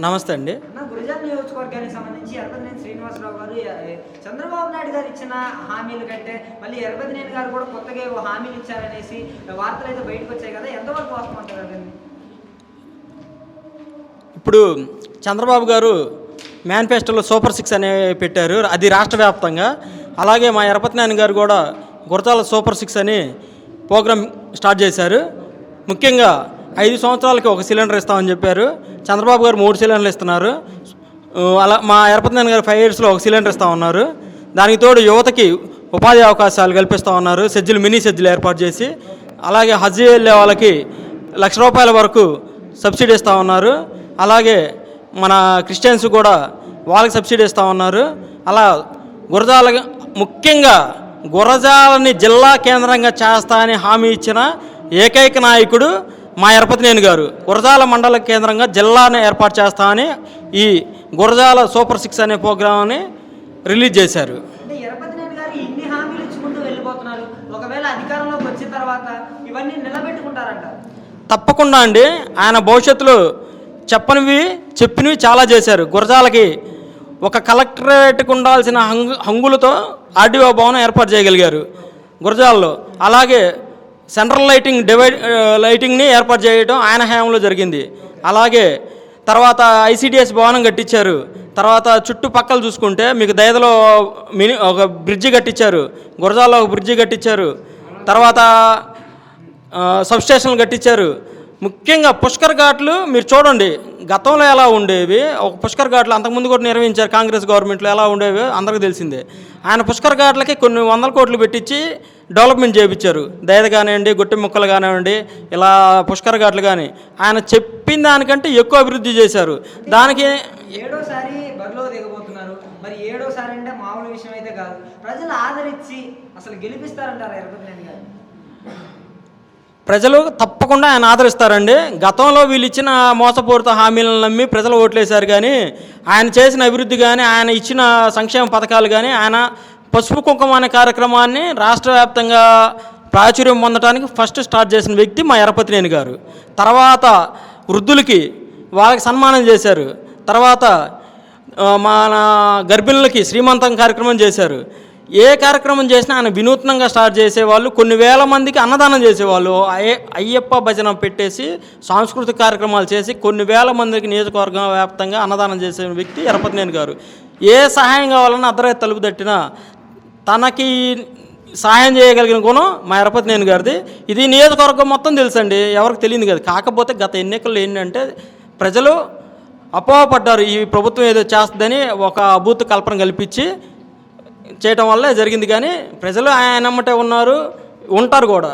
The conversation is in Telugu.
నమస్తే అండి. గురజాల నియోజకవర్గానికి సంబంధించి ఎర్రబెల్లినేని శ్రీనివాసరావు గారు చంద్రబాబు నాయుడు గారు ఇచ్చిన హామీలు కంటే మళ్ళీ ఎర్రబెల్లినేని గారు కూడా కొత్తగా హామీలు ఇచ్చారనేసి వార్తలు అయితే బయటకు వచ్చాయి కదా, ఎంతవరకు వాస్తవం అంటారు? ఇప్పుడు చంద్రబాబు గారు మేనిఫెస్టోలో సూపర్ 6 అనే పెట్టారు, అది రాష్ట్ర వ్యాప్తంగా. అలాగే మా ఎర్రపతినేని గారు కూడా గురజాల సూపర్ 6 అని ప్రోగ్రామ్ స్టార్ట్ చేశారు. ముఖ్యంగా 5 సంవత్సరాలకి 1 సిలిండర్ ఇస్తామని చెప్పారు. చంద్రబాబు గారు 3 సిలిండర్లు ఇస్తున్నారు. అలా మా ఎర్రపతినేని గారు 5 ఇయర్స్లో 1 సిలిండర్ ఇస్తామన్నారు. దానికి తోడు యువతకి ఉపాధి అవకాశాలు కల్పిస్తూ ఉన్నారు, మినీ సెజ్జులు ఏర్పాటు చేసి. అలాగే హజ్ వెళ్ళే వాళ్ళకి ₹1,00,000 వరకు సబ్సిడీ ఇస్తూ ఉన్నారు. అలాగే మన క్రిస్టియన్స్ కూడా వాళ్ళకి సబ్సిడీ ఇస్తూ ఉన్నారు. అలా గురజాల, ముఖ్యంగా గురజాలని జిల్లా కేంద్రంగా చేస్తా అని హామీ ఇచ్చిన ఏకైక నాయకుడు మా ఎర్రపతినేని గారు. గురజాల మండల కేంద్రంగా జిల్లాని ఏర్పాటు చేస్తామని ఈ గురజాల సూపర్ 6 అనే ప్రోగ్రామ్ని రిలీజ్ చేశారు. అంటే ఎర్రపతినేని గారు ఇన్ని హామీలు ఇచ్చుకుంటూ వెళ్ళిపోతున్నారు, ఒకవేళ అధికారంలోకి వచ్చిన తర్వాత ఇవన్నీ నిలబెట్టుకుంటారంటారు? తప్పకుండా అండి. ఆయన భవిష్యత్తులో చెప్పినవి చాలా చేశారు. గురజాలకి ఒక కలెక్టరేట్కి ఉండాల్సిన హంగులతో ఆర్డీఓ భవనం ఏర్పాటు చేయగలిగారు గురజాలలో. అలాగే సెంట్రల్ లైటింగ్ని ఏర్పాటు చేయడం ఆయన హయాంలో జరిగింది. అలాగే తర్వాత ఐసిడిఎస్ భవనం కట్టించారు. తర్వాత చుట్టుపక్కల చూసుకుంటే మీకు దయదలో ఒక బ్రిడ్జి కట్టించారు, గురజాలలో ఒక బ్రిడ్జి కట్టించారు. తర్వాత సబ్స్టేషన్లు కట్టించారు. ముఖ్యంగా పుష్కర్ ఘాట్లు మీరు చూడండి, గతంలో ఎలా ఉండేవి. ఒక పుష్కర్ ఘాట్లు అంతకుముందు కూడా నిర్వహించారు కాంగ్రెస్ గవర్నమెంట్లో, ఎలా ఉండేవి అందరికీ తెలిసిందే. ఆయన పుష్కర్ ఘాట్లకి కొన్ని 100 కోట్లు పెట్టించి డెవలప్మెంట్ చేయించారు. దయద కానివ్వండి, గొట్టి ముక్కలు కానివ్వండి, ఇలా పుష్కర్ ఘాట్లు కానీ ఆయన చెప్పిన దానికంటే ఎక్కువ అభివృద్ధి చేశారు. దానికి 7వ బరిలో దిగబోతున్నారు. మరి 7వ అంటే మామూలు విషయం అయితే కాదు. ప్రజలు ఆదరించి అసలు గెలిపిస్తారంటారా ఎర్రపతినేని గారు? ప్రజలు తప్పకుండా ఆయన ఆదరిస్తారండి. గతంలో వీళ్ళు ఇచ్చిన మోసపూరిత హామీలను నమ్మి ప్రజలు ఓట్లేశారు, కానీ ఆయన చేసిన అభివృద్ధి కానీ, ఆయన ఇచ్చిన సంక్షేమ పథకాలు కానీ, ఆయన పసుపు కుంకుమ అనే కార్యక్రమాన్ని రాష్ట్ర వ్యాప్తంగా ప్రాచుర్యం పొందడానికి ఫస్ట్ స్టార్ట్ చేసిన వ్యక్తి మా ఎర్రపతినేని గారు. తర్వాత వృద్ధులకి వాళ్ళకి సన్మానం చేశారు. తర్వాత మన గర్భిణులకి శ్రీమంతం కార్యక్రమం చేశారు. ఏ కార్యక్రమం చేసినా ఆయన వినూత్నంగా స్టార్ట్ చేసేవాళ్ళు. కొన్ని వేల మందికి అన్నదానం చేసేవాళ్ళు. అయ్యప్ప భజన పెట్టేసి సాంస్కృతిక కార్యక్రమాలు చేసి కొన్ని వేల మందికి నియోజకవర్గ వ్యాప్తంగా అన్నదానం చేసే వ్యక్తి ఎర్రపతినేని గారు. ఏ సహాయం కావాలన్నా అర్ధరాత్రి తలుపు తట్టినా తనకి సహాయం చేయగలిగిన గుణం మా ఎర్రపతినేని గారిది. ఇది నియోజకవర్గం మొత్తం తెలుసండి, ఎవరికి తెలియదు కదా. కాకపోతే గత ఎన్నికల్లో ఏంటంటే ప్రజలు అపోహపడ్డారు, ఈ ప్రభుత్వం ఏదో చేస్తుందని ఒక అభూత కల్పన కల్పించి చేయటం వల్ల జరిగింది. కానీ ప్రజలు ఆయన వెంబటే ఉంటారు కూడా.